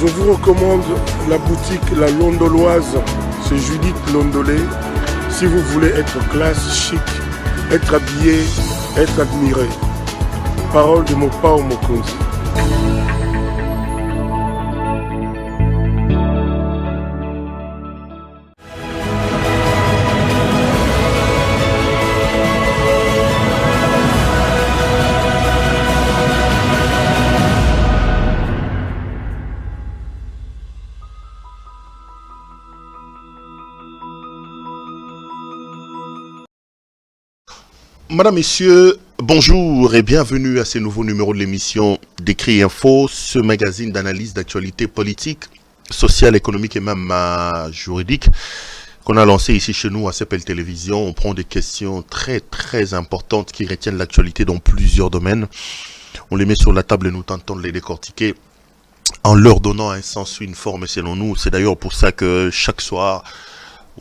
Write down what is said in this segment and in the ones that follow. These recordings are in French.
Je vous recommande la boutique La Londoloise, c'est Judith Londolé. Si vous voulez être classe, chic, être habillé, être admiré. Parole de Mopao Mokonzi. Madame, Messieurs, bonjour et bienvenue à ce nouveau numéro de l'émission Décrit Info, ce magazine d'analyse d'actualité politique, sociale, économique et même juridique qu'on a lancé ici chez nous à CPL Télévision. On prend des questions très importantes qui retiennent l'actualité dans plusieurs domaines. On les met sur la table et nous tentons de les décortiquer en leur donnant un sens, une forme selon nous. C'est d'ailleurs pour ça que chaque soir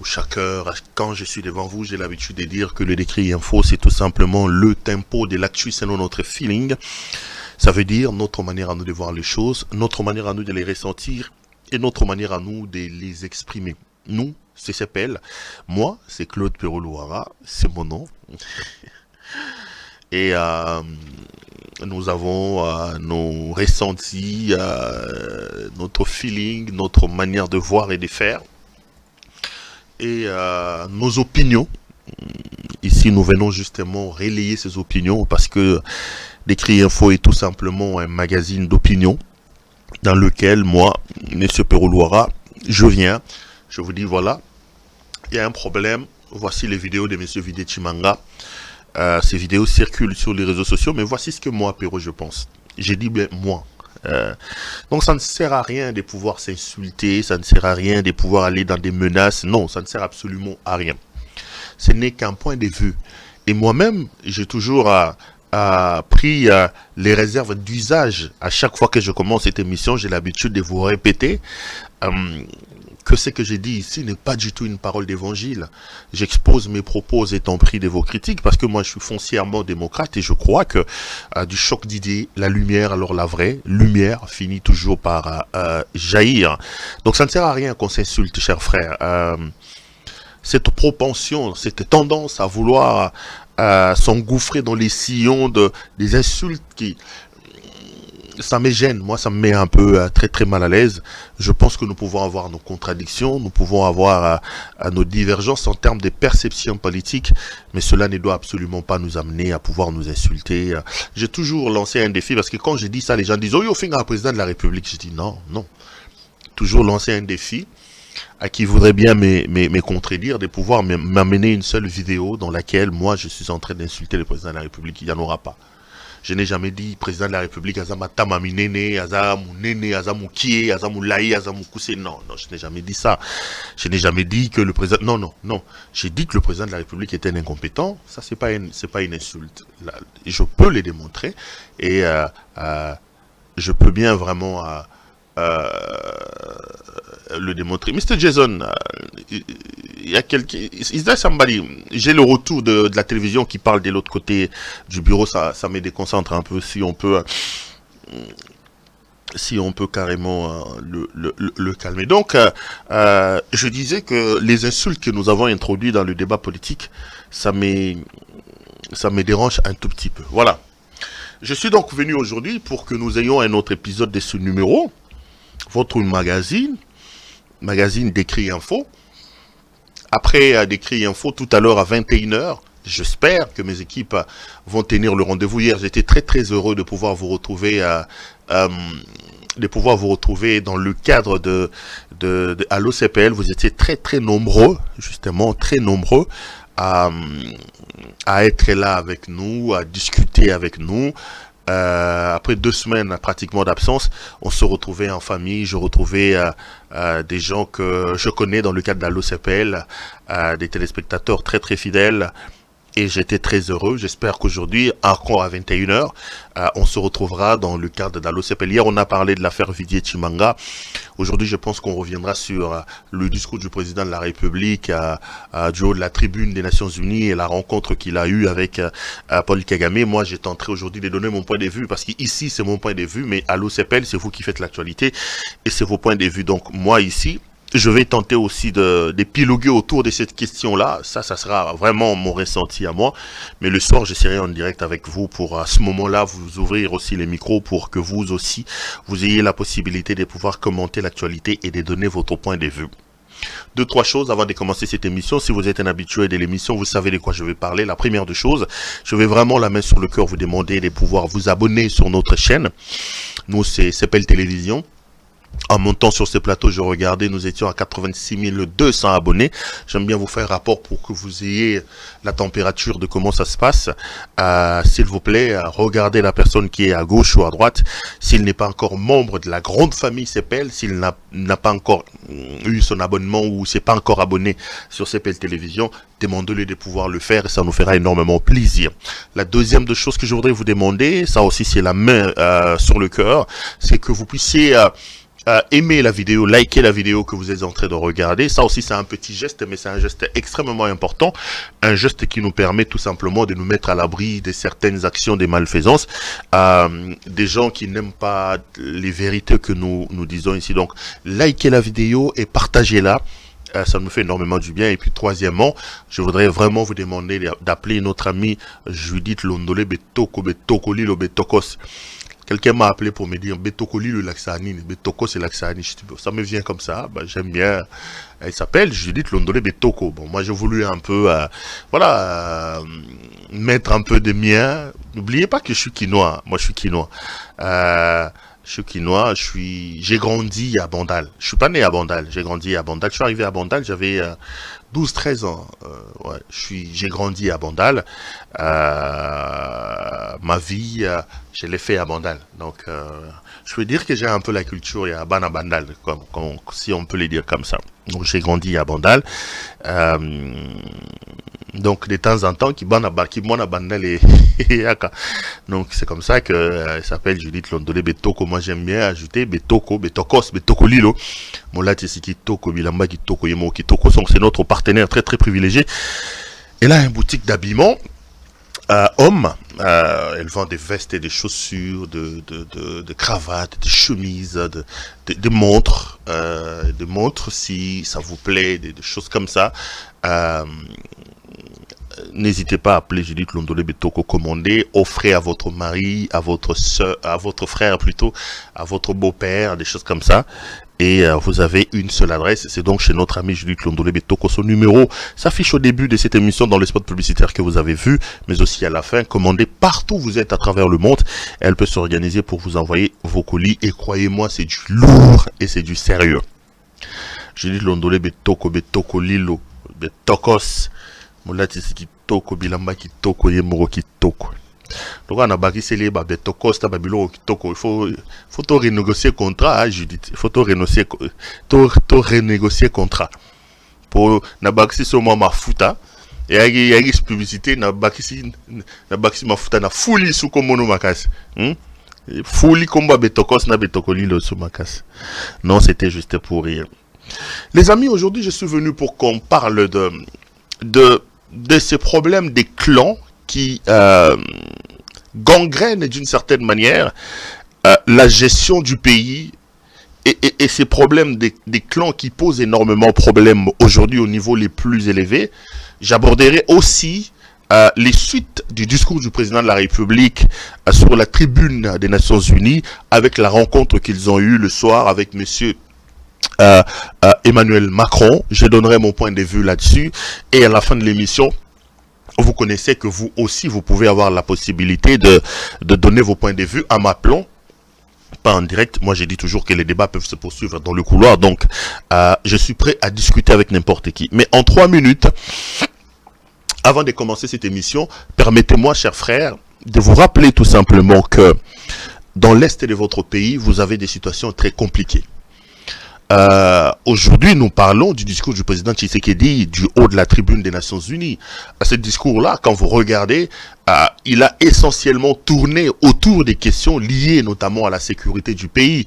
ou chaque heure, quand je suis devant vous, j'ai l'habitude de dire que le Décrit Info, c'est tout simplement le tempo de l'actu selon notre feeling. Ça veut dire notre manière à nous de voir les choses, notre manière à nous de les ressentir et notre manière à nous de les exprimer. Nous, c'est CPL. Moi, c'est Claude Perrault-Louara, c'est mon nom. Et nous avons nos ressentis, notre feeling, notre manière de voir et de faire. Et nos opinions. Ici, nous venons justement relayer ces opinions parce que Décrit Info est tout simplement un magazine d'opinion dans lequel moi, M. Perrault-Louara, je viens, je vous dis voilà, il y a un problème, voici les vidéos de M. Vidé Chimanga. Ces vidéos circulent sur les réseaux sociaux, mais voici ce que moi, Perrault, je pense. J'ai dit ben, moi. Donc ça ne sert à rien de pouvoir s'insulter, ça ne sert à rien de pouvoir aller dans des menaces, non, ça ne sert absolument à rien. Ce n'est qu'un point de vue. Et moi-même, j'ai toujours pris les réserves d'usage. À chaque fois que je commence cette émission, j'ai l'habitude de vous répéter que ce que j'ai dit ici n'est pas du tout une parole d'évangile. J'expose mes propos étant pris de vos critiques parce que moi je suis foncièrement démocrate et je crois que du choc d'idées, la lumière, alors la vraie lumière finit toujours par jaillir. Donc ça ne sert à rien qu'on s'insulte, chers frères. Cette propension, cette tendance à vouloir s'engouffrer dans les sillons des insultes qui... Ça me gêne, moi ça me met un peu très mal à l'aise. Je pense que nous pouvons avoir nos contradictions, nous pouvons avoir nos divergences en termes de perception politique, mais cela ne doit absolument pas nous amener à pouvoir nous insulter. J'ai toujours lancé un défi parce que quand je dis ça, les gens disent « Oh, yo, fin à président de la République ». Je dis non. Toujours lancer un défi à qui voudrait bien me contredire, de pouvoir m'amener une seule vidéo dans laquelle moi je suis en train d'insulter le président de la République. Il n'y en aura pas. Je n'ai jamais dit président de la République, Azama Tamaminene, Azamou Nene, Azamou Kie, Azamou Laï, Azamou Koussé. Non, je n'ai jamais dit ça. Je n'ai jamais dit que le président... Non. J'ai dit que le président de la République était un incompétent. Ça, c'est pas une insulte. Là, je peux le démontrer et je peux bien vraiment le démontrer. Mr. Jason, il y a quelqu'un... Is there somebody? J'ai le retour de la télévision qui parle de l'autre côté du bureau, ça me déconcentre un peu. Si on peut carrément le calmer. Donc, je disais que les insultes que nous avons introduites dans le débat politique, ça me dérange un tout petit peu. Voilà. Je suis donc venu aujourd'hui pour que nous ayons un autre épisode de ce numéro, votre magazine Décrit Info. Après Décrit Info, tout à l'heure à 21h, j'espère que mes équipes vont tenir le rendez-vous. Hier, j'étais très heureux de pouvoir vous retrouver dans le cadre de Allo CPL. Vous étiez très nombreux, justement, très nombreux à être là avec nous, à discuter avec nous. Après 2 semaines pratiquement d'absence, on se retrouvait en famille. Je retrouvais des gens que je connais dans le cadre d'Allo CPL, des téléspectateurs très fidèles. et j'étais très heureux. J'espère qu'aujourd'hui, encore à 21h, on se retrouvera dans le cadre d'Allo CPL. Hier, on a parlé de l'affaire Didier Tshimanga. Aujourd'hui, je pense qu'on reviendra sur le discours du président de la République du haut de la tribune des Nations Unies et la rencontre qu'il a eue avec Paul Kagame. Moi, j'ai tenté aujourd'hui de donner mon point de vue parce qu'ici, c'est mon point de vue, mais Allo CPL, c'est vous qui faites l'actualité et c'est vos points de vue. Donc, moi, ici, je vais tenter aussi d'épiloguer autour de cette question-là. Ça sera vraiment mon ressenti à moi. Mais le soir, je serai en direct avec vous pour, à ce moment-là, vous ouvrir aussi les micros pour que vous aussi, vous ayez la possibilité de pouvoir commenter l'actualité et de donner votre point de vue. Deux, trois choses avant de commencer cette émission. Si vous êtes un habitué de l'émission, vous savez de quoi je vais parler. La première des choses, je vais vraiment la main sur le cœur vous demander de pouvoir vous abonner sur notre chaîne. Nous, c'est CPL Télévision. En montant sur ce plateau, je regardais, nous étions à 86 200 abonnés. J'aime bien vous faire un rapport pour que vous ayez la température de comment ça se passe. S'il vous plaît, regardez la personne qui est à gauche ou à droite. S'il n'est pas encore membre de la grande famille CPL, s'il n'a pas encore eu son abonnement ou s'est pas encore abonné sur CPL Télévision, demandez-lui de pouvoir le faire et ça nous fera énormément plaisir. La deuxième des choses que je voudrais vous demander, ça aussi c'est la main sur le cœur, c'est que vous puissiez aimer la vidéo, liker la vidéo que vous êtes en train de regarder. Ça aussi c'est un petit geste, mais c'est un geste extrêmement important, un geste qui nous permet tout simplement de nous mettre à l'abri de certaines actions de malfaisance, des gens qui n'aiment pas les vérités que nous disons ici. Donc likez la vidéo et partagez-la. Ça nous fait énormément du bien. Et puis troisièmement, je voudrais vraiment vous demander d'appeler notre amie Judith Londolé Betoko Lilo Betokos. Quelqu'un m'a appelé pour me dire Betoko Lilo Laxani, Betoko c'est Laxani. Ça me vient comme ça, bah, j'aime bien. Elle s'appelle Judith Londolé Betoko. Bon, moi j'ai voulu un peu, mettre un peu de mien. N'oubliez pas que je suis quinois. Moi je suis quinois. Je suis quinois, j'ai grandi à Bandal. Je suis pas né à Bandal, j'ai grandi à Bandal. Je suis arrivé à Bandal, j'avais 12-13 ans. J'ai grandi à Bandal. Ma vie, je l'ai fait à Bandal. Donc, je peux dire que j'ai un peu la culture à Bandal, si on peut le dire comme ça. Donc, j'ai grandi à Bandal. Donc, de temps en temps, qui m'en a Bandal et donc, c'est comme ça que elle s'appelle Judith Londolé Betoko. Moi, j'aime bien ajouter Betoko, Betokos, Betoko Lilo. Mola Tsiki Toko, Bilamba Kitoko, Yemo Kitoko. C'est notre partenaire très très privilégié. Elle a une boutique d'habillement. Homme, elle vend des vestes et des chaussures, de cravates, de chemises, de montres, si ça vous plaît, des choses comme ça. N'hésitez pas à appeler Judith Londolé Betoko, commander, offrez à votre mari, à votre soeur, à votre frère plutôt, à votre beau-père, des choses comme ça. Et vous avez une seule adresse, c'est donc chez notre ami Judith Londolé Betoko. Son numéro s'affiche au début de cette émission dans les spots publicitaires que vous avez vus, mais aussi à la fin. Commandez partout où vous êtes à travers le monde. Elle peut s'organiser pour vous envoyer vos colis. Et croyez-moi, c'est du lourd et c'est du sérieux. Judith Londolé Betoko, Betoko Lilo, Betokos. Moulati Kitoko, Bilamba Kitoko, Yemoro Kitoko. Donc on a bâti les Betokos, Babilo Kitoko. Il faut tout renégocier contrat, Judith. Il faut tout renégocier contrat. Pour na bâti seulement ma futa. Et il y a une publicité, na bâti ma futa na fouli sous comme mono makas. Fouli comme Betokos na Betokoli le sous makas. Non, c'était juste pour rire. Les amis, aujourd'hui, je suis venu pour qu'on parle de ces problèmes des clans qui gangrènent d'une certaine manière la gestion du pays et ces problèmes des clans qui posent énormément de problèmes aujourd'hui au niveau les plus élevés. J'aborderai aussi les suites du discours du président de la République sur la tribune des Nations Unies avec la rencontre qu'ils ont eue le soir avec monsieur Emmanuel Macron. Je donnerai mon point de vue là-dessus et à la fin de l'émission vous connaissez que vous aussi vous pouvez avoir la possibilité de donner vos points de vue en m'appelant, pas en direct. Moi j'ai dit toujours que les débats peuvent se poursuivre dans le couloir, donc je suis prêt à discuter avec n'importe qui, mais en 3 minutes avant de commencer cette émission, permettez-moi chers frères de vous rappeler tout simplement que dans l'est de votre pays vous avez des situations très compliquées. aujourd'hui, nous parlons du discours du président Tshisekedi du haut de la tribune des Nations Unies. Ce discours-là, quand vous regardez, il a essentiellement tourné autour des questions liées notamment à la sécurité du pays,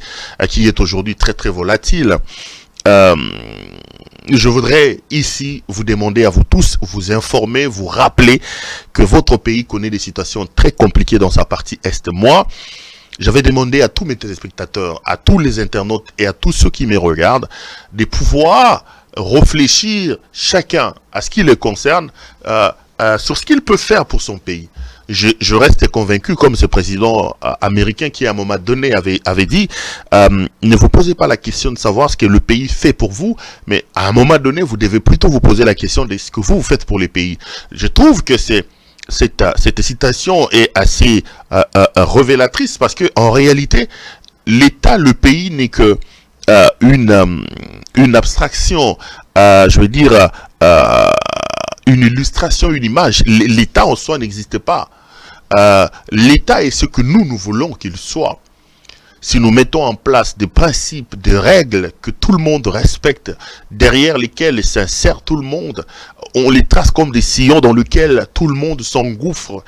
qui est aujourd'hui très très volatile. Je voudrais ici vous demander à vous tous, vous informer, vous rappeler que votre pays connaît des situations très compliquées dans sa partie Est. Moi, j'avais demandé à tous mes téléspectateurs, à tous les internautes et à tous ceux qui me regardent de pouvoir réfléchir chacun à ce qui le concerne, sur ce qu'il peut faire pour son pays. Je reste convaincu, comme ce président américain qui à un moment donné avait dit, ne vous posez pas la question de savoir ce que le pays fait pour vous, mais à un moment donné, vous devez plutôt vous poser la question de ce que vous faites pour les pays. Je trouve que cette citation est assez révélatrice parce que en réalité, l'État, le pays n'est que une abstraction, je veux dire, une illustration, une image. L'État en soi n'existe pas. L'État est ce que nous voulons qu'il soit. Si nous mettons en place des principes, des règles que tout le monde respecte, derrière lesquelles s'insère tout le monde, on les trace comme des sillons dans lesquels tout le monde s'engouffre,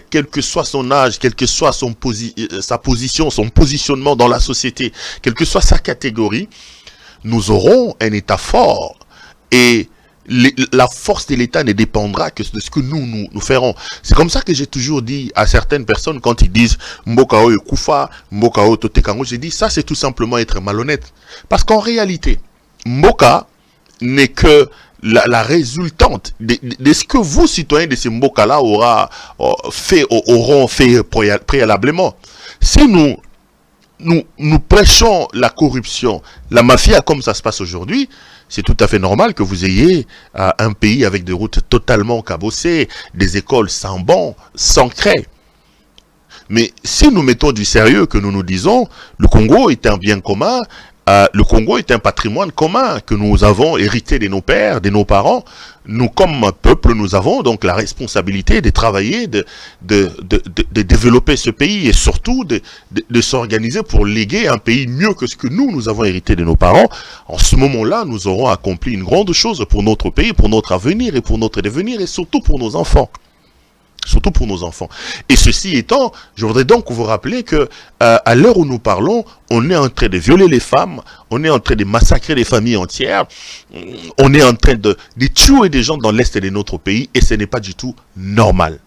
quel que soit son âge, quelle que soit sa position, son positionnement dans la société, quelle que soit sa catégorie, nous aurons un État fort. Et la force de l'État ne dépendra que de ce que nous ferons. C'est comme ça que j'ai toujours dit à certaines personnes quand ils disent Mbokao Kufa, Mbokao Totekango, j'ai dit ça c'est tout simplement être malhonnête. Parce qu'en réalité, Mboka n'est que la résultante de ce que vous, citoyens de ces Mboka-là, auront fait préalablement. Si nous prêchons la corruption, la mafia comme ça se passe aujourd'hui, c'est tout à fait normal que vous ayez un pays avec des routes totalement cabossées, des écoles sans bancs, sans craie. Mais si nous mettons du sérieux, que nous nous disons, le Congo est un bien commun, le Congo est un patrimoine commun que nous avons hérité de nos pères, de nos parents. Nous, comme un peuple, nous avons donc la responsabilité de travailler, de développer ce pays et surtout de s'organiser pour léguer un pays mieux que ce que nous avons hérité de nos parents. En ce moment-là, nous aurons accompli une grande chose pour notre pays, pour notre avenir et pour notre devenir et surtout pour nos enfants. Surtout pour nos enfants. Et ceci étant, je voudrais donc vous rappeler que à l'heure où nous parlons, on est en train de violer les femmes, on est en train de massacrer des familles entières, on est en train de tuer des gens dans l'est de notre pays et ce n'est pas du tout normal.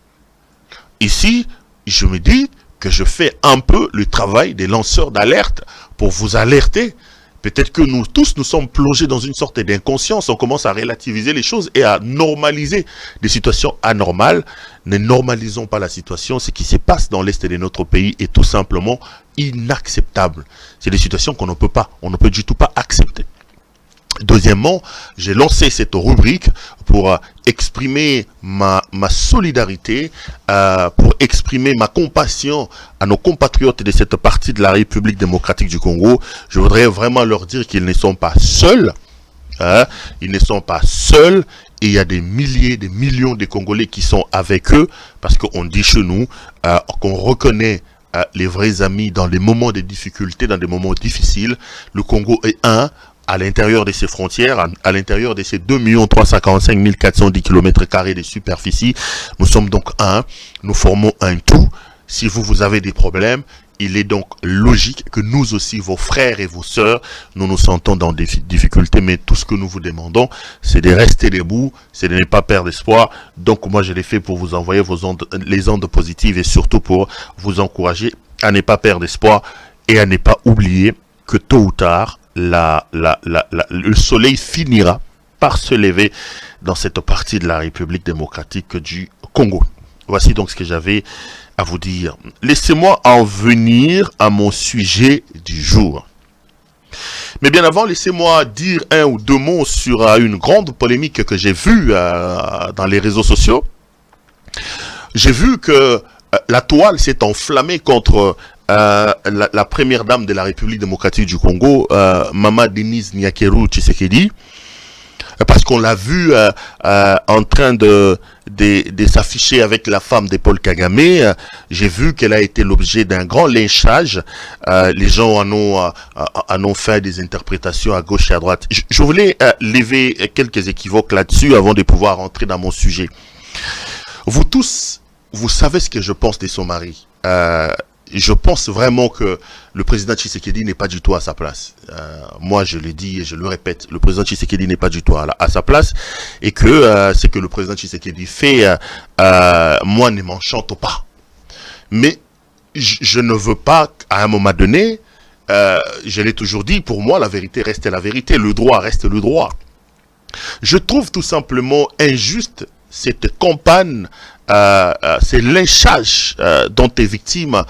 Ici, je me dis que je fais un peu le travail des lanceurs d'alerte pour vous alerter. Peut-être que nous tous, nous sommes plongés dans une sorte d'inconscience. On commence à relativiser les choses et à normaliser des situations anormales. Ne normalisons pas la situation. Ce qui se passe dans l'est de notre pays est tout simplement inacceptable. C'est des situations qu'on ne peut pas, on ne peut du tout pas accepter. Deuxièmement, j'ai lancé cette rubrique pour exprimer ma solidarité, pour exprimer ma compassion à nos compatriotes de cette partie de la République démocratique du Congo. Je voudrais vraiment leur dire qu'ils ne sont pas seuls. Ils ne sont pas seuls. Et il y a des milliers, des millions de Congolais qui sont avec eux. Parce qu'on dit chez nous qu'on reconnaît les vrais amis dans les moments de difficulté, dans des moments difficiles. Le Congo est un. À l'intérieur de ses frontières, à l'intérieur de ces 2 345 410 km² de superficie, nous sommes donc un, nous formons un tout. Si vous avez des problèmes, il est donc logique que nous aussi, vos frères et vos sœurs, nous nous sentons dans des difficultés, mais tout ce que nous vous demandons, c'est de rester debout, c'est de ne pas perdre espoir. Donc moi, je l'ai fait pour vous envoyer les ondes positives et surtout pour vous encourager à ne pas perdre espoir et à ne pas oublier que tôt ou tard, le soleil finira par se lever dans cette partie de la République démocratique du Congo. Voici donc ce que j'avais à vous dire. Laissez-moi en venir à mon sujet du jour. Mais bien avant, laissez-moi dire un ou deux mots sur une grande polémique que j'ai vue dans les réseaux sociaux. J'ai vu que la toile s'est enflammée contre la première dame de la République démocratique du Congo, Mama Denise Nyakeru Tshisekedi, parce qu'on l'a vu en train de s'afficher avec la femme de Paul Kagame. J'ai vu qu'elle a été l'objet d'un grand lynchage. Les gens en ont fait des interprétations à gauche et à droite. Je voulais lever quelques équivoques là-dessus avant de pouvoir rentrer dans mon sujet. Vous tous, vous savez ce que je pense de son mari. Je pense vraiment que le président Tshisekedi n'est pas du tout à sa place. Moi, je le dis et je le répète, le président Tshisekedi n'est pas du tout à sa place, et que ce que le président Tshisekedi fait, moi, ne m'enchante pas. Mais je ne veux pas, à un moment donné, je l'ai toujours dit, pour moi, la vérité reste la vérité, le droit reste le droit. Je trouve tout simplement injuste cette campagne, ces lynchages dont est victime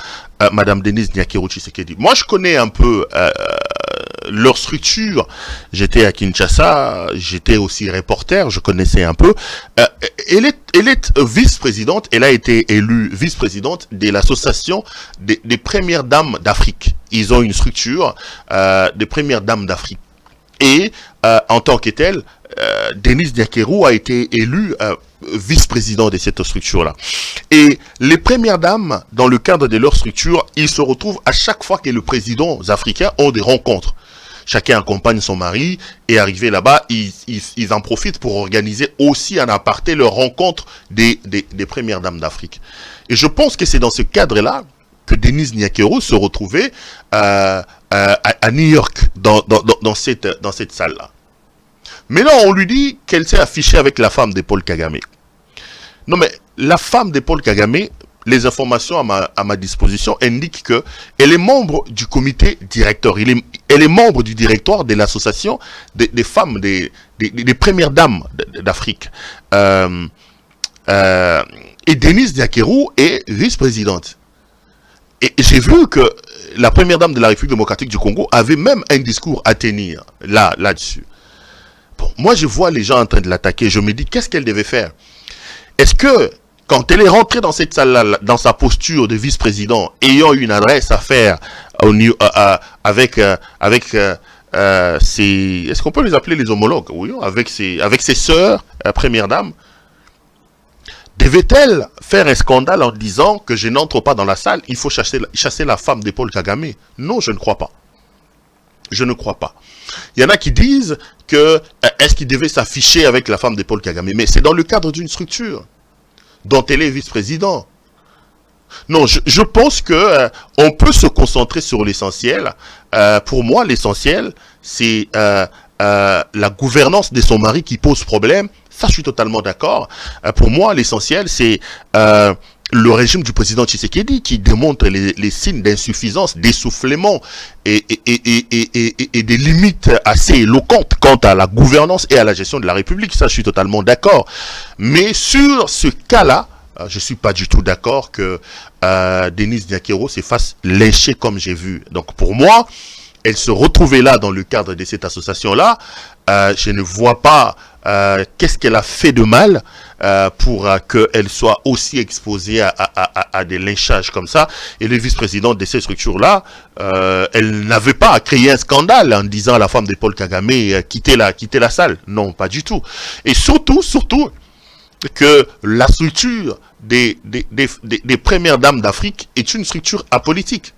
Madame Denise Nyakero Tshisekedi. Moi, je connais un peu leur structure. J'étais à Kinshasa, j'étais aussi reporter, je connaissais un peu. Elle est vice-présidente, elle a été élue vice-présidente de l'association des premières dames d'Afrique. Ils ont une structure des premières dames d'Afrique. Et en tant que telle, Denise Nyakero a été élue vice-président de cette structure-là. Et les premières dames, dans le cadre de leur structure, ils se retrouvent à chaque fois que les présidents africains ont des rencontres. Chacun accompagne son mari et arrivé là-bas, ils en profitent pour organiser aussi en aparté leur rencontre des premières dames d'Afrique. Et je pense que c'est dans ce cadre-là que Denise Nyakero se retrouvait à New York, dans cette salle-là. Mais là, on lui dit qu'elle s'est affichée avec la femme de Paul Kagame. Non, mais la femme de Paul Kagame, les informations à ma disposition indiquent qu'elle est membre du comité directeur. Elle est membre du directoire de l'association des femmes, des premières dames d'Afrique. Et Denise Nyakero est vice-présidente. Et j'ai vu que la première dame de la République démocratique du Congo avait même un discours à tenir là-dessus. Bon, moi, je vois les gens en train de l'attaquer. Je me dis, qu'est-ce qu'elle devait faire? Est-ce que, quand elle est rentrée dans cette salle-là, dans sa posture de vice-président, ayant une adresse à faire avec ses... Est-ce qu'on peut les appeler les homologues? Oui, avec ses sœurs, première dame, devait-elle faire un scandale en disant que je n'entre pas dans la salle, il faut chasser la femme de Paul Kagame? Non, je ne crois pas. Je ne crois pas. Il y en a qui disent que est-ce qu'il devait s'afficher avec la femme de Paul Kagame? Mais c'est dans le cadre d'une structure dont elle est vice-président. Non, je pense que on peut se concentrer sur l'essentiel. Pour moi, l'essentiel, c'est la gouvernance de son mari qui pose problème. Ça, je suis totalement d'accord. Pour moi, l'essentiel, c'est le régime du président Tshisekedi qui démontre les signes d'insuffisance, d'essoufflement et des limites assez éloquentes quant à la gouvernance et à la gestion de la République. Ça, je suis totalement d'accord. Mais sur ce cas-là, je ne suis pas du tout d'accord que Denise Nyakero se fasse lyncher comme j'ai vu. Donc pour moi, elle se retrouvait là dans le cadre de cette association-là. Je ne vois pas qu'est-ce qu'elle a fait de mal pour qu'elle soit aussi exposée à des lynchages comme ça. Et le vice-président de ces structures-là, elle n'avait pas à créer un scandale en disant à la femme de Paul Kagame quittez la salle. Non, pas du tout. Et surtout que la structure des premières dames d'Afrique est une structure apolitique.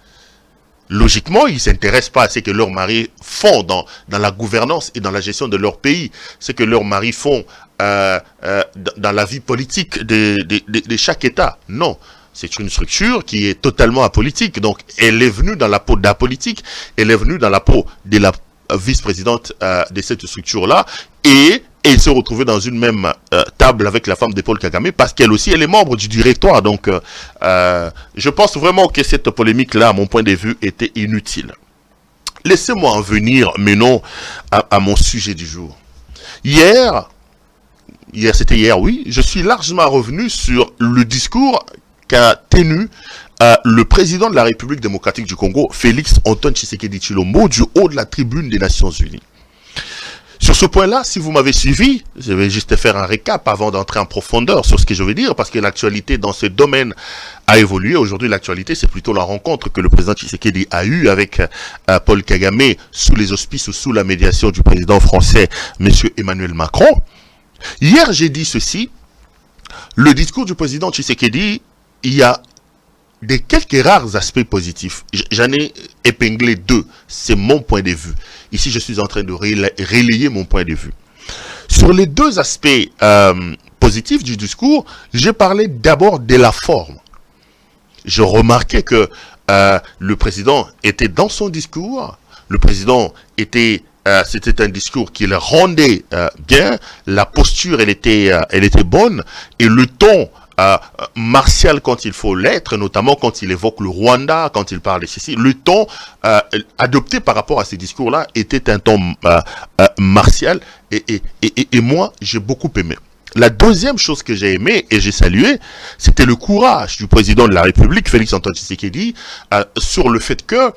Logiquement, ils ne s'intéressent pas à ce que leurs maris font dans la gouvernance et dans la gestion de leur pays, ce que leurs maris font dans la vie politique de chaque État. Non, c'est une structure qui est totalement apolitique. Donc, elle est venue dans la peau d'apolitique, elle est venue dans la peau de la vice-présidente de cette structure-là, et elle se retrouvait dans une même table avec la femme de Paul Kagame, parce qu'elle aussi, elle est membre du directoire. Donc, je pense vraiment que cette polémique-là, à mon point de vue, était inutile. Laissez-moi en venir, mais non, à mon sujet du jour. C'était hier, oui, je suis largement revenu sur le discours qu'a tenu le président de la République démocratique du Congo, Félix Antoine Tshisekedi Tshilombo, du haut de la tribune des Nations Unies. Sur Sur ce point-là, si vous m'avez suivi, je vais juste faire un récap avant d'entrer en profondeur sur ce que je veux dire, parce que l'actualité dans ce domaine a évolué. Aujourd'hui, l'actualité, c'est plutôt la rencontre que le président Tshisekedi a eue avec Paul Kagame sous les auspices ou sous la médiation du président français, M. Emmanuel Macron. Hier, j'ai dit ceci, le discours du président Tshisekedi, il y a des quelques rares aspects positifs. J'en ai épinglé deux. C'est mon point de vue. Ici, je suis en train de relayer mon point de vue. Sur les deux aspects positifs du discours, j'ai parlé d'abord de la forme. Je remarquais que le président était dans son discours. Le président était... c'était un discours qui le rendait bien. La posture, elle était bonne. Et le ton... martial quand il faut l'être, notamment quand il évoque le Rwanda, quand il parle de ceci, le ton adopté par rapport à ces discours-là était un ton martial et moi j'ai beaucoup aimé. La deuxième chose que j'ai aimé et j'ai salué, c'était le courage du président de la République, Félix-Antoine Tshisekedi, sur le fait que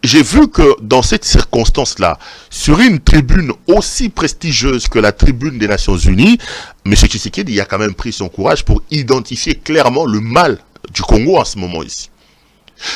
j'ai vu que dans cette circonstance-là, sur une tribune aussi prestigieuse que la tribune des Nations Unies, M. Tshisekedi a quand même pris son courage pour identifier clairement le mal du Congo en ce moment ici.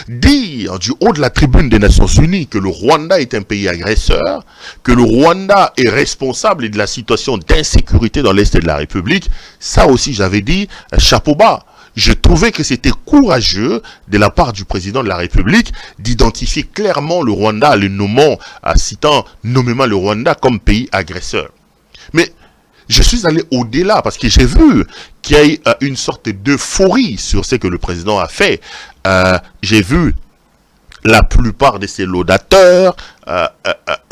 Dire du haut de la tribune des Nations Unies que le Rwanda est un pays agresseur, que le Rwanda est responsable de la situation d'insécurité dans l'Est de la République, ça aussi j'avais dit, chapeau bas. Je trouvais que c'était courageux de la part du président de la République d'identifier clairement le Rwanda, le nommant, citant nommément le Rwanda comme pays agresseur. Mais je suis allé au-delà parce que j'ai vu qu'il y a eu une sorte d'euphorie sur ce que le président a fait. J'ai vu la plupart de ses laudateurs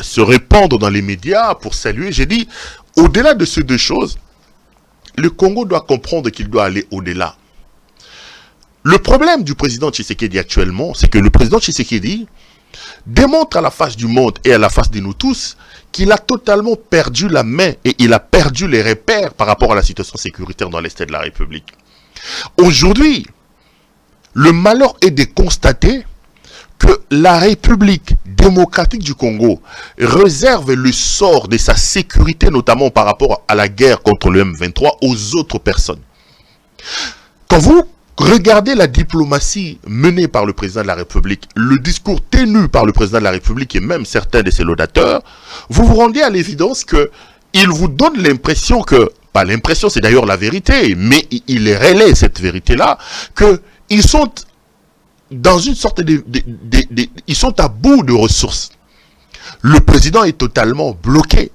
se répandre dans les médias pour saluer. J'ai dit, au-delà de ces deux choses, le Congo doit comprendre qu'il doit aller au-delà. Le problème du président Tshisekedi actuellement, c'est que le président Tshisekedi démontre à la face du monde et à la face de nous tous qu'il a totalement perdu la main et il a perdu les repères par rapport à la situation sécuritaire dans l'Est de la République. Aujourd'hui, le malheur est de constater que la République démocratique du Congo réserve le sort de sa sécurité, notamment par rapport à la guerre contre le M23, aux autres personnes. Quand vous regardez la diplomatie menée par le président de la République, le discours tenu par le président de la République et même certains de ses laudateurs, vous vous rendez à l'évidence qu'il vous donne l'impression que, pas l'impression, c'est d'ailleurs la vérité, mais il relaie cette vérité-là, qu'ils sont dans une sorte ils sont à bout de ressources. Le président est totalement bloqué.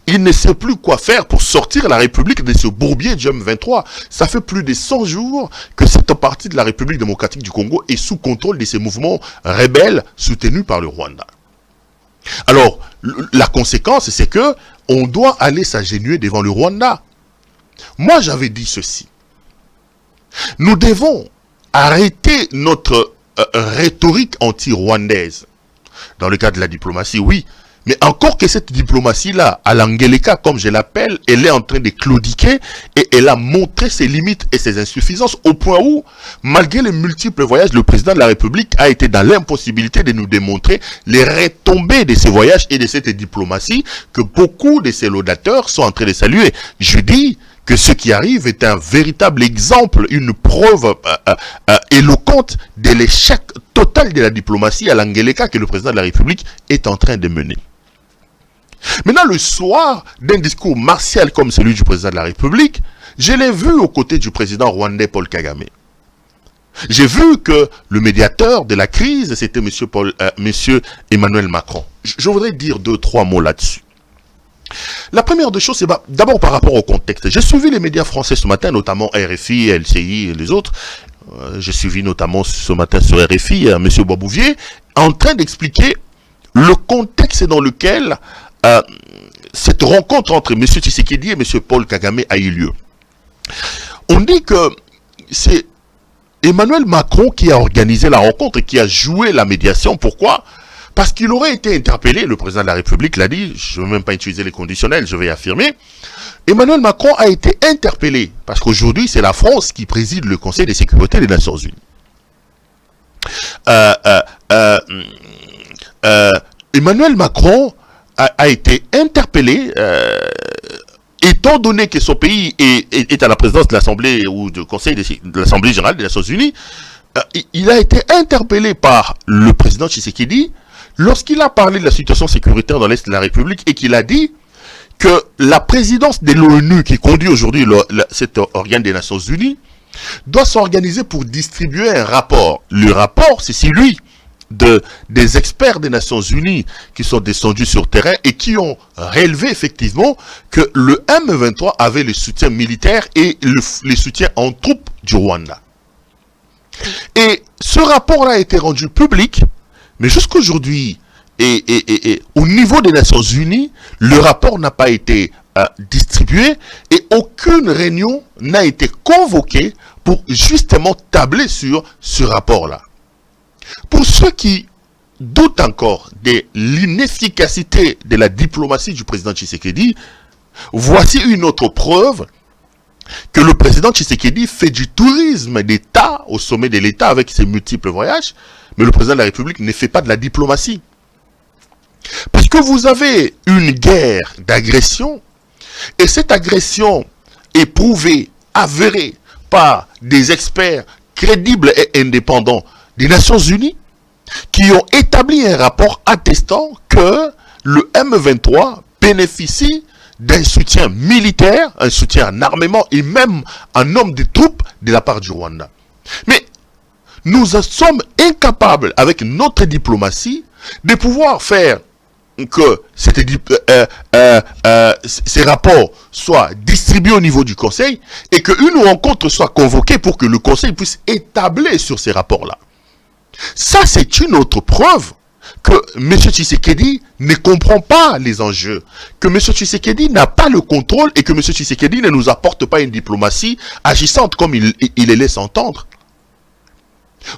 Il ne sait plus quoi faire pour sortir la République de ce bourbier du M23. Ça fait plus de 100 jours que cette partie de la République démocratique du Congo est sous contrôle de ces mouvements rebelles soutenus par le Rwanda. Alors, la conséquence, c'est que on doit aller s'agenouiller devant le Rwanda. Moi, j'avais dit ceci. Nous devons arrêter notre rhétorique anti-rwandaise. Dans le cas de la diplomatie, oui. Mais encore que cette diplomatie-là, à l'Angeleka, comme je l'appelle, elle est en train de claudiquer et elle a montré ses limites et ses insuffisances au point où, malgré les multiples voyages, le président de la République a été dans l'impossibilité de nous démontrer les retombées de ces voyages et de cette diplomatie que beaucoup de ses laudateurs sont en train de saluer. Je dis que ce qui arrive est un véritable exemple, une preuve éloquente de l'échec total de la diplomatie à l'Angeleka que le président de la République est en train de mener. Maintenant, le soir d'un discours martial comme celui du président de la République, je l'ai vu aux côtés du président rwandais Paul Kagame. J'ai vu que le médiateur de la crise, c'était monsieur Emmanuel Macron. Je voudrais dire 2-3 mots là-dessus. La première des choses, c'est d'abord par rapport au contexte. J'ai suivi les médias français ce matin, notamment RFI, LCI et les autres. J'ai suivi notamment ce matin sur RFI M. Boisbouvier, en train d'expliquer le contexte dans lequel cette rencontre entre M. Tshisekedi et M. Paul Kagame a eu lieu. On dit que c'est Emmanuel Macron qui a organisé la rencontre et qui a joué la médiation. Pourquoi ? Parce qu'il aurait été interpellé, le président de la République l'a dit, je ne vais même pas utiliser les conditionnels, je vais affirmer. Emmanuel Macron a été interpellé, parce qu'aujourd'hui, c'est la France qui préside le Conseil de sécurité des Nations Unies. Emmanuel Macron a été interpellé, étant donné que son pays est à la présidence de l'Assemblée ou du Conseil de l'Assemblée générale des Nations Unies. Il a été interpellé par le président Tshisekedi lorsqu'il a parlé de la situation sécuritaire dans l'Est de la République et qu'il a dit que la présidence de l'ONU qui conduit aujourd'hui cet organe des Nations Unies doit s'organiser pour distribuer un rapport. Le rapport, c'est celui des experts des Nations Unies qui sont descendus sur terrain et qui ont relevé effectivement que le M23 avait le soutien militaire et le soutien en troupes du Rwanda. Et ce rapport a été rendu public, mais jusqu'aujourd'hui, et au niveau des Nations Unies, le rapport n'a pas été distribué et aucune réunion n'a été convoquée pour justement tabler sur ce rapport-là. Pour ceux qui doutent encore de l'inefficacité de la diplomatie du président Tshisekedi, voici une autre preuve que le président Tshisekedi fait du tourisme d'État au sommet de l'État avec ses multiples voyages, mais le président de la République ne fait pas de la diplomatie. Parce que vous avez une guerre d'agression, et cette agression est prouvée, avérée par des experts crédibles et indépendants des Nations Unies, qui ont établi un rapport attestant que le M23 bénéficie d'un soutien militaire, un soutien en armement et même en hommes de troupes de la part du Rwanda. Mais nous sommes incapables, avec notre diplomatie, de pouvoir faire que ces rapports soient distribués au niveau du Conseil et qu'une rencontre soit convoquée pour que le Conseil puisse établir sur ces rapports-là. Ça, c'est une autre preuve que M. Tshisekedi ne comprend pas les enjeux, que M. Tshisekedi n'a pas le contrôle et que M. Tshisekedi ne nous apporte pas une diplomatie agissante comme il les laisse entendre.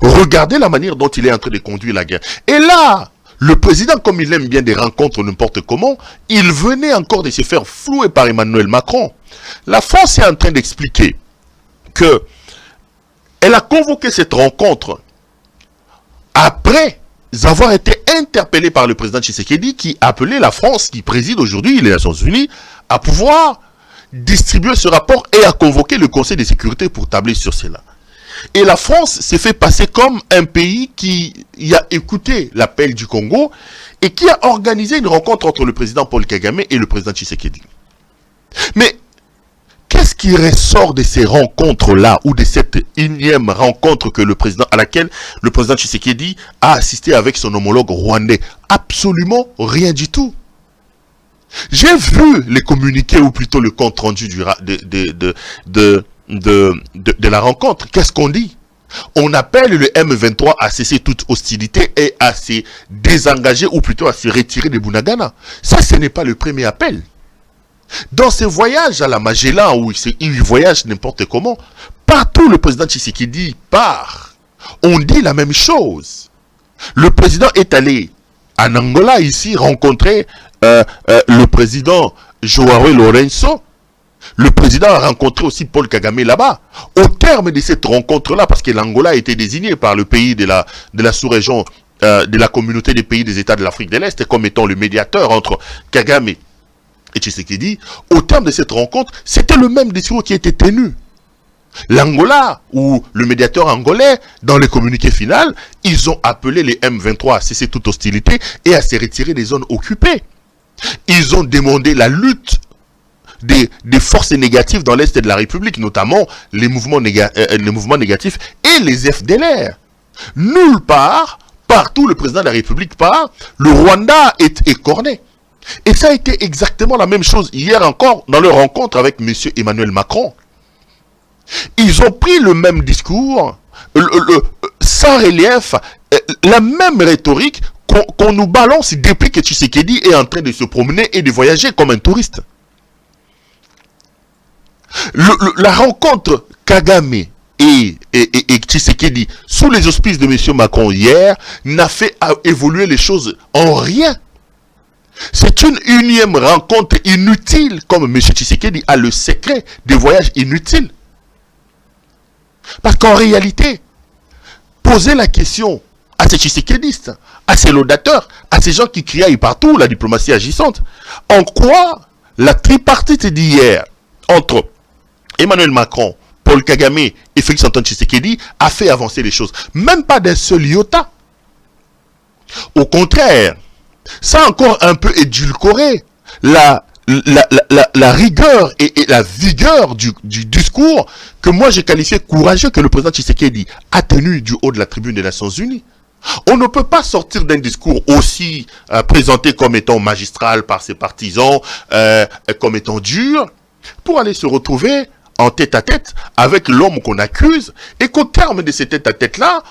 Regardez la manière dont il est en train de conduire la guerre. Et là, le président, comme il aime bien des rencontres n'importe comment, il venait encore de se faire flouer par Emmanuel Macron. La France est en train d'expliquer que elle a convoqué cette rencontre après avoir été interpellé par le président Tshisekedi qui appelait la France, qui préside aujourd'hui les Nations Unies, à pouvoir distribuer ce rapport et à convoquer le Conseil de sécurité pour tabler sur cela. Et la France s'est fait passer comme un pays qui a écouté l'appel du Congo et qui a organisé une rencontre entre le président Paul Kagame et le président Tshisekedi. Mais qu'est-ce qui ressort de ces rencontres-là ou de cette énième rencontre à laquelle le président Tshisekedi a assisté avec son homologue rwandais? Absolument rien du tout. J'ai vu les communiqués ou plutôt le compte rendu de la rencontre. Qu'est-ce qu'on dit? On appelle le M23 à cesser toute hostilité et à se désengager ou plutôt à se retirer de Bunagana. Ça, ce n'est pas le premier appel. Dans ces voyages à la Magellan, où il voyage n'importe comment, partout le président Tshisekedi part. On dit la même chose. Le président est allé en Angola ici rencontrer le président Joao Lourenço. Le président a rencontré aussi Paul Kagame là-bas. Au terme de cette rencontre-là, parce que l'Angola a été désigné par le pays de la sous-région, de la communauté des pays des États de l'Afrique de l'Est, comme étant le médiateur entre Kagame et Tshisekedi, au terme de cette rencontre, c'était le même discours qui était tenu. L'Angola, ou le médiateur angolais, dans le communiqué final, ils ont appelé les M23 à cesser toute hostilité et à se retirer des zones occupées. Ils ont demandé la lutte des forces négatives dans l'Est de la République, notamment les mouvements négatifs et les FDLR. Nulle part, partout le président de la République part, le Rwanda est écorné. Et ça a été exactement la même chose hier encore dans leur rencontre avec M. Emmanuel Macron. Ils ont pris le même discours, sans relief, la même rhétorique qu'on nous balance depuis que Tshisekedi est en train de se promener et de voyager comme un touriste. La rencontre Kagame et Tshisekedi sous les auspices de M. Macron hier n'a fait évoluer les choses en rien. C'est une unième rencontre inutile, comme M. Tshisekedi a le secret des voyages inutiles. Parce qu'en réalité, poser la question à ces Tshisekediistes, à ces laudateurs, à ces gens qui criaient partout la diplomatie agissante. En quoi la tripartite d'hier entre Emmanuel Macron, Paul Kagame et Félix Antoine Tshisekedi a fait avancer les choses? Même pas d'un seul iota. Au contraire, ça a encore un peu édulcoré la rigueur et la vigueur du discours que moi j'ai qualifié courageux que le président Tshisekedi a tenu du haut de la tribune des Nations Unies. On ne peut pas sortir d'un discours aussi présenté comme étant magistral par ses partisans, comme étant dur, pour aller se retrouver en tête-à-tête avec l'homme qu'on accuse, et qu'au terme de ces tête-à-tête-là,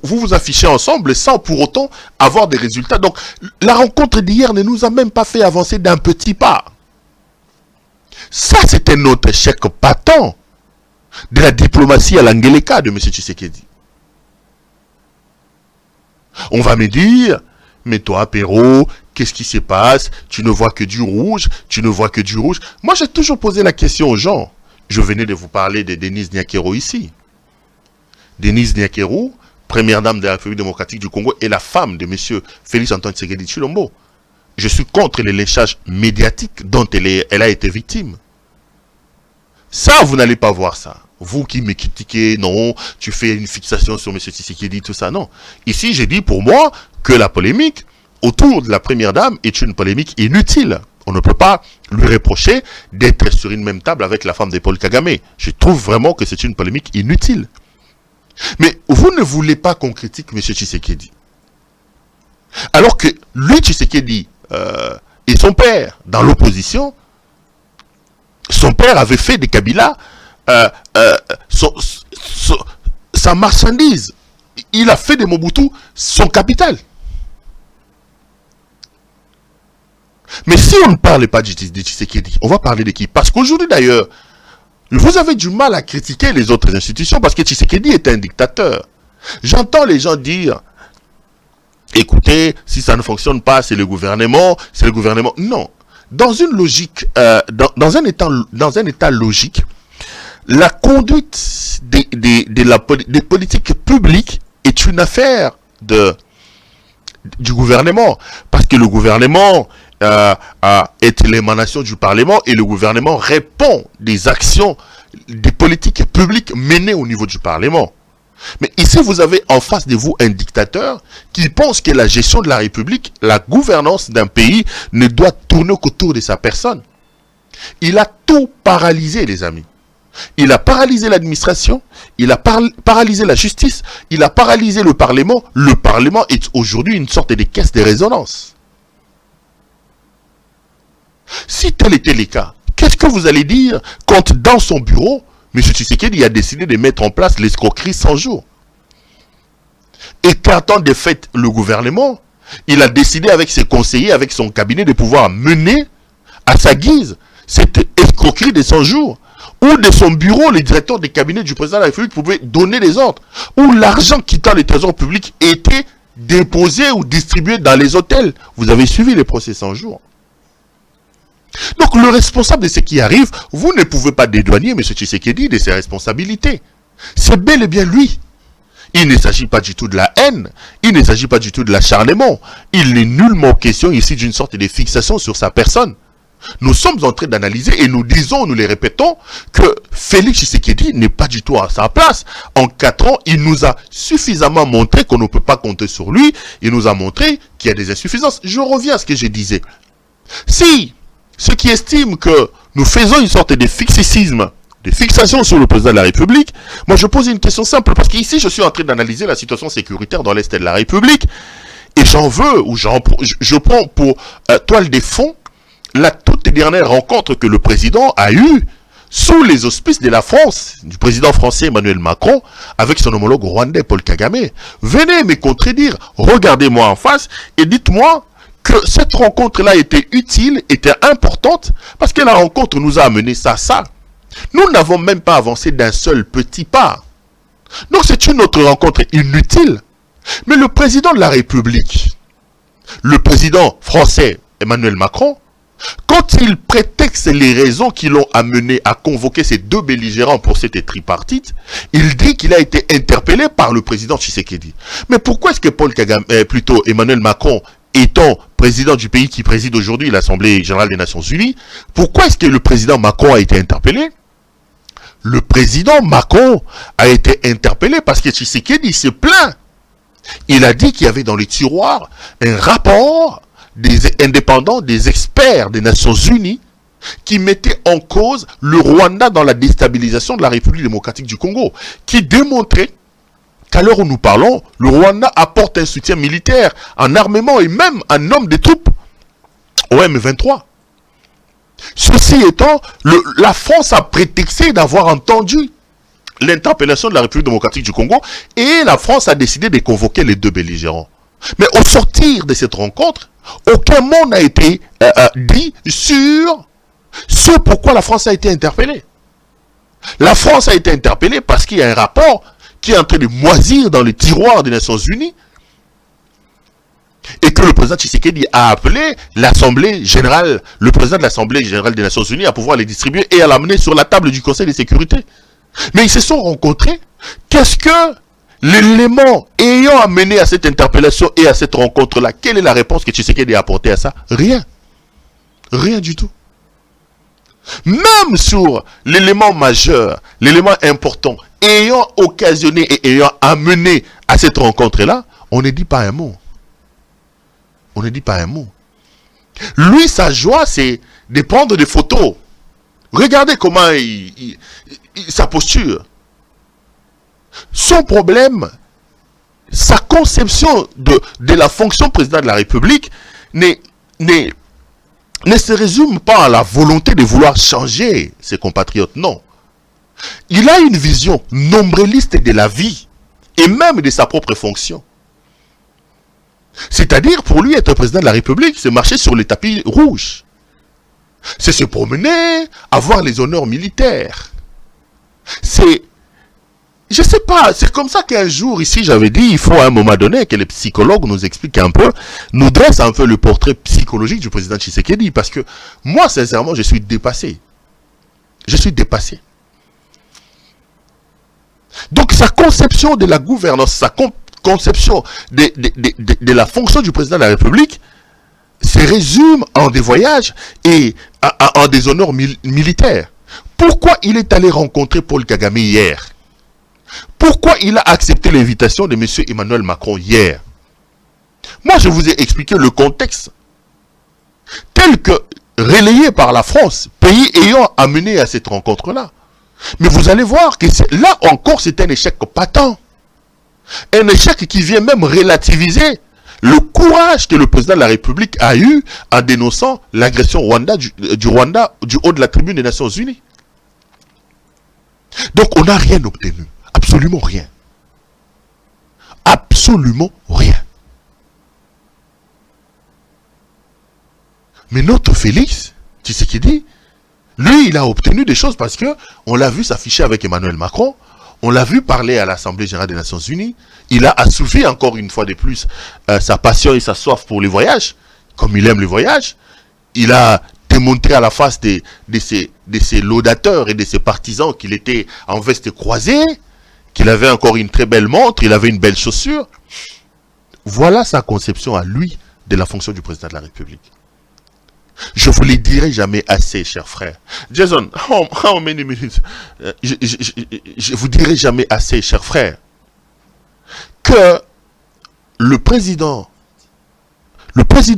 vous affichez ensemble sans pour autant avoir des résultats. Donc, la rencontre d'hier ne nous a même pas fait avancer d'un petit pas. Ça, c'était notre échec patent de la diplomatie à l'Angeleka de M. Tshisekedi. On va me dire, mais toi, Perrault, qu'est-ce qui se passe? Tu ne vois que du rouge, tu ne vois que du rouge. Moi, j'ai toujours posé la question aux gens. Je venais de vous parler de Denise Nyakero ici. Denise Nyakero, première dame de la République démocratique du Congo, et la femme de M. Félix Antoine Tshisekedi Tshilombo. Je suis contre les lynchages médiatiques dont elle a été victime. Ça, vous n'allez pas voir ça. Vous qui me critiquez, non, tu fais une fixation sur M. Tshisekedi, tout ça, non. Ici, j'ai dit pour moi que la polémique autour de la première dame est une polémique inutile. On ne peut pas lui reprocher d'être sur une même table avec la femme de Paul Kagame. Je trouve vraiment que c'est une polémique inutile. Mais vous ne voulez pas qu'on critique M. Tshisekedi. Alors que lui, Tshisekedi, et son père, dans l'opposition, son père avait fait de Kabila sa marchandise. Il a fait de Mobutu son capital. Mais si on ne parle pas de Tshisekedi, on va parler de qui? Parce qu'aujourd'hui d'ailleurs, vous avez du mal à critiquer les autres institutions parce que Tshisekedi est un dictateur. J'entends les gens dire, écoutez, si ça ne fonctionne pas, c'est le gouvernement, c'est le gouvernement. Non. Dans une logique, dans un état logique, la conduite des politiques publiques est une affaire du gouvernement. Parce que le gouvernement est l'émanation du Parlement et le gouvernement répond des actions, des politiques publiques menées au niveau du Parlement. Mais ici, vous avez en face de vous un dictateur qui pense que la gestion de la République, la gouvernance d'un pays ne doit tourner qu'autour de sa personne. Il a tout paralysé, les amis. Il a paralysé l'administration, il a paralysé la justice, il a paralysé le Parlement. Le Parlement est aujourd'hui une sorte de caisse de résonance. Si tel était le cas, qu'est-ce que vous allez dire quand dans son bureau, M. Tshisekedi a décidé de mettre en place l'escroquerie 100 jours? Écartant de fait le gouvernement, il a décidé avec ses conseillers, avec son cabinet, de pouvoir mener à sa guise cette escroquerie de 100 jours, où de son bureau, les directeurs des cabinets du président de la République pouvaient donner des ordres, où l'argent quittant le trésor public était déposé ou distribué dans les hôtels. Vous avez suivi les procès 100 jours. Donc le responsable de ce qui arrive, vous ne pouvez pas dédouaner M. Tshisekedi de ses responsabilités. C'est bel et bien lui. Il ne s'agit pas du tout de la haine, il ne s'agit pas du tout de l'acharnement. Il n'est nullement question ici d'une sorte de fixation sur sa personne. Nous sommes en train d'analyser et nous disons, nous les répétons, que Félix Tshisekedi n'est pas du tout à sa place. En 4 ans, il nous a suffisamment montré qu'on ne peut pas compter sur lui. Il nous a montré qu'il y a des insuffisances. Je reviens à ce que je disais. Si ceux qui estiment que nous faisons une sorte de fixicisme, de fixation sur le président de la République, moi je pose une question simple, parce qu'ici je suis en train d'analyser la situation sécuritaire dans l'Est de la République, et je prends pour toile de fond la toute dernière rencontre que le président a eue sous les auspices de la France, du président français Emmanuel Macron, avec son homologue rwandais Paul Kagame. Venez me contredire, regardez-moi en face et dites-moi que cette rencontre-là était utile, était importante, parce que la rencontre nous a amené ça. Nous n'avons même pas avancé d'un seul petit pas. Donc c'est une autre rencontre inutile. Mais le président de la République, le président français Emmanuel Macron, quand quand il prétexte les raisons qui l'ont amené à convoquer ces deux belligérants pour cette tripartite, il dit qu'il a été interpellé par le président Tshisekedi. Mais pourquoi est-ce que plutôt Emmanuel Macron, étant président du pays qui préside aujourd'hui l'Assemblée générale des Nations Unies, pourquoi est-ce que le président Macron a été interpellé? Le président Macron a été interpellé parce que Tshisekedi s'est plaint. Il a dit qu'il y avait dans les tiroirs un rapport des indépendants, des experts des Nations Unies qui mettaient en cause le Rwanda dans la déstabilisation de la République démocratique du Congo, qui démontrait qu'à l'heure où nous parlons, le Rwanda apporte un soutien militaire en armement et même en nombre de troupes au M23. Ceci étant, la France a prétexté d'avoir entendu l'interpellation de la République démocratique du Congo et la France a décidé de convoquer les deux belligérants. Mais au sortir de cette rencontre, aucun mot n'a été dit sur ce pourquoi la France a été interpellée. La France a été interpellée parce qu'il y a un rapport qui est en train de moisir dans les tiroirs des Nations Unies et que le président Tshisekedi a appelé l'Assemblée générale, le président de l'Assemblée générale des Nations Unies à pouvoir les distribuer et à l'amener sur la table du Conseil de sécurité. Mais ils se sont rencontrés. Qu'est-ce que l'élément ayant amené à cette interpellation et à cette rencontre-là, quelle est la réponse que Tshisekedi a apportée à ça? Rien. Rien du tout. Même sur l'élément majeur, l'élément important, ayant occasionné et ayant amené à cette rencontre-là, on ne dit pas un mot. On ne dit pas un mot. Lui, sa joie, c'est de prendre des photos. Regardez comment sa posture. Son problème, sa conception de la fonction président de la République ne se résume pas à la volonté de vouloir changer ses compatriotes, non. Il a une vision nombriliste de la vie et même de sa propre fonction. C'est-à-dire, pour lui, être président de la République, c'est marcher sur les tapis rouges. C'est se promener, avoir les honneurs militaires. C'est... Je sais pas, c'est comme ça qu'un jour, ici, j'avais dit, il faut à un moment donné que les psychologues nous expliquent un peu, nous dressent un peu le portrait psychologique du président Tshisekedi, parce que moi, sincèrement, je suis dépassé. Je suis dépassé. Donc, sa conception de la gouvernance, sa conception de la fonction du président de la République se résume en des voyages et en des honneurs militaires. Pourquoi il est allé rencontrer Paul Kagame hier? Pourquoi il a accepté l'invitation de M. Emmanuel Macron hier? Moi, je vous ai expliqué le contexte tel que relayé par la France, pays ayant amené à cette rencontre-là. Mais vous allez voir que là encore, c'est un échec patent. Un échec qui vient même relativiser le courage que le président de la République a eu en dénonçant l'agression du Rwanda du haut de la tribune des Nations Unies. Donc on n'a rien obtenu. Absolument rien. Absolument rien. Mais notre Félix Tshisekedi, lui, il a obtenu des choses parce que on l'a vu s'afficher avec Emmanuel Macron, on l'a vu parler à l'Assemblée générale des Nations Unies, il a assouvi encore une fois de plus sa passion et sa soif pour les voyages, comme il aime les voyages. Il a démontré à la face de ses laudateurs et de ses partisans qu'il était en veste croisée, qu'il avait encore une très belle montre, il avait une belle chaussure. Voilà sa conception à lui de la fonction du président de la République. Je vous le dirai jamais assez, chers frères. Jason, how many minutes? Je vous dirai jamais assez, chers frères, que le président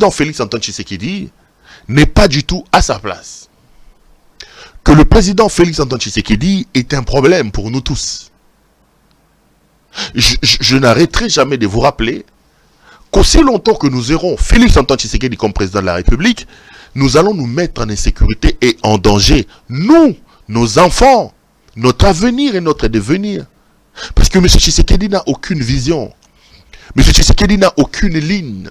Félix Antoine Tshisekedi n'est pas du tout à sa place. Que le président Félix Antoine Tshisekedi est un problème pour nous tous. Je n'arrêterai jamais de vous rappeler qu'aussi longtemps que nous aurons Félix Antoine Tshisekedi comme président de la République, nous allons nous mettre en insécurité et en danger. Nous, nos enfants, notre avenir et notre devenir. Parce que M. Tshisekedi n'a aucune vision. M. Tshisekedi n'a aucune ligne.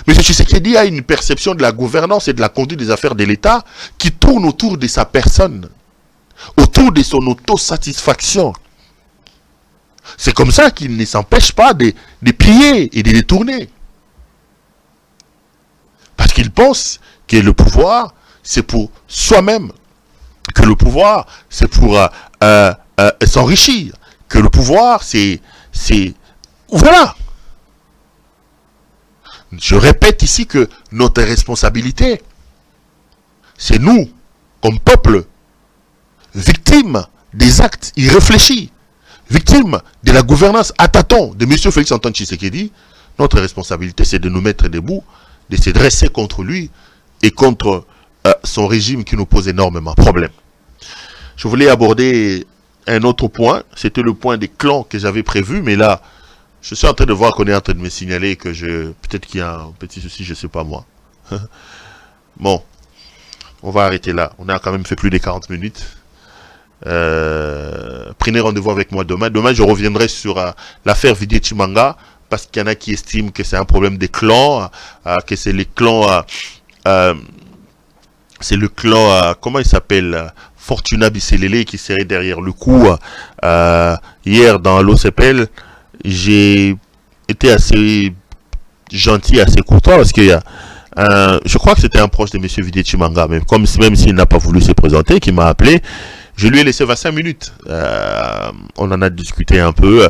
M. Tshisekedi a une perception de la gouvernance et de la conduite des affaires de l'État qui tourne autour de sa personne, autour de son autosatisfaction. C'est comme ça qu'il ne s'empêche pas de piller et de détourner. Parce qu'il pense que le pouvoir, c'est pour soi-même, que le pouvoir, c'est pour s'enrichir, que le pouvoir, c'est... Voilà. Je répète ici que notre responsabilité, c'est nous, comme peuple, victimes des actes irréfléchis, victimes de la gouvernance à tâtons de M. Félix-Antoine Tshisekedi. Notre responsabilité, c'est de nous mettre debout, de se dresser contre lui et contre son régime qui nous pose énormément de problèmes. Je voulais aborder un autre point, c'était le point des clans que j'avais prévu, mais là, je suis en train de voir qu'on est en train de me signaler que peut-être qu'il y a un petit souci, je ne sais pas moi. Bon, on va arrêter là. On a quand même fait plus de 40 minutes. Prenez rendez-vous avec moi demain. Demain, je reviendrai sur l'affaire Vidi Tshimanga, parce qu'il y en a qui estiment que c'est un problème des clans, que c'est les clans... c'est le clan, comment il s'appelle, Fortuna Bisselele qui serait derrière le coup. Hier, dans l'OCPL, j'ai été assez gentil, assez courtois, parce qu'il y a je crois que c'était un proche de M. Vidi Tshimanga, même s'il n'a pas voulu se présenter, qui m'a appelé. Je lui ai laissé 25 minutes. On en a discuté un peu.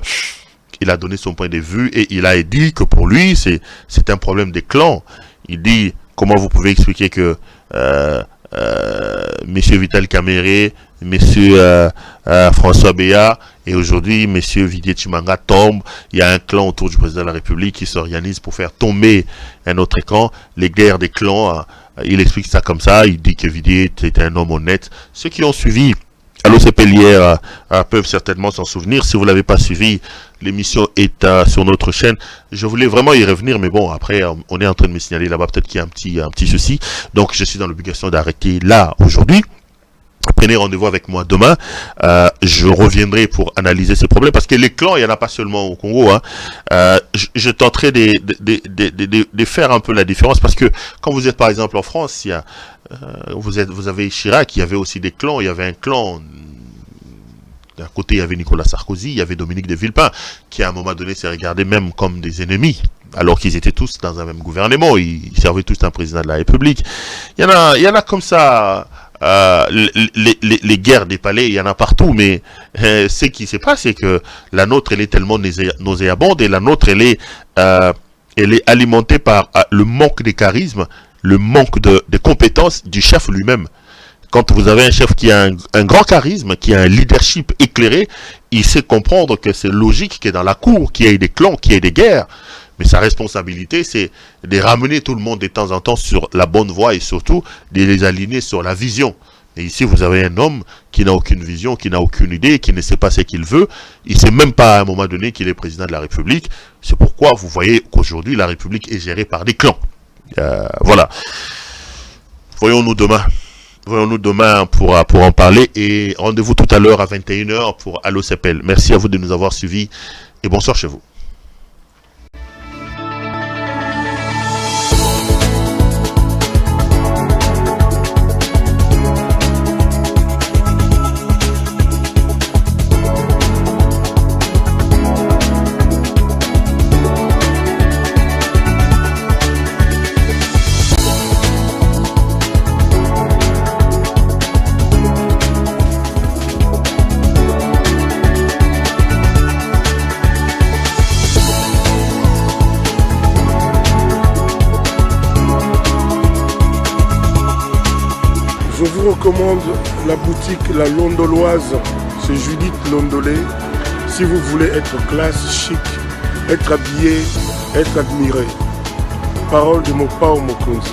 Il a donné son point de vue et il a dit que pour lui, c'est un problème des clans. Il dit, comment vous pouvez expliquer que M. Vital Kamerhe, M. François Béat et aujourd'hui M. Vidi Tshimanga tombe. Il y a un clan autour du président de la République qui s'organise pour faire tomber un autre clan. Les guerres des clans, il explique ça comme ça. Il dit que Vidi était un homme honnête. Ceux qui ont suivi l'OCPL hier peuvent certainement s'en souvenir. Si vous ne l'avez pas suivi, l'émission est sur notre chaîne. Je voulais vraiment y revenir, mais bon, après, on est en train de me signaler là-bas, peut-être qu'il y a un petit souci. Donc, je suis dans l'obligation d'arrêter là, aujourd'hui. Prenez rendez-vous avec moi demain. Je reviendrai pour analyser ces problèmes, parce que les clans, il n'y en a pas seulement au Congo. Je tenterai de faire un peu la différence, parce que quand vous êtes par exemple en France, il y a, vous avez Chirac, il y avait aussi des clans. Il y avait un clan, d'un côté il y avait Nicolas Sarkozy, il y avait Dominique de Villepin, qui à un moment donné s'est regardé même comme des ennemis, alors qu'ils étaient tous dans un même gouvernement, ils servaient tous un président de la République. Il y en a comme ça. Les guerres des palais, il y en a partout, mais ce qui se passe, c'est que la nôtre, elle est tellement nauséabonde, et la nôtre, elle est alimentée par le manque de charisme, le manque de compétences du chef lui-même. Quand vous avez un chef qui a un grand charisme, qui a un leadership éclairé, il sait comprendre que c'est logique que dans la cour, qu'il y ait des clans, qu'il y ait des guerres. Mais sa responsabilité, c'est de ramener tout le monde de temps en temps sur la bonne voie et surtout de les aligner sur la vision. Et ici, vous avez un homme qui n'a aucune vision, qui n'a aucune idée, qui ne sait pas ce qu'il veut. Il ne sait même pas à un moment donné qu'il est président de la République. C'est pourquoi vous voyez qu'aujourd'hui, la République est gérée par des clans. Voilà. Voyons-nous demain. Voyons-nous demain pour en parler. Et rendez-vous tout à l'heure à 21 h pour Allo CPL. Merci à vous de nous avoir suivis et bonsoir chez vous. Je vous recommande la boutique La Londoloise, c'est Judith Londolé. Si vous voulez être classe, chic, être habillé, être admiré. Parole de Mopao Mokonzi.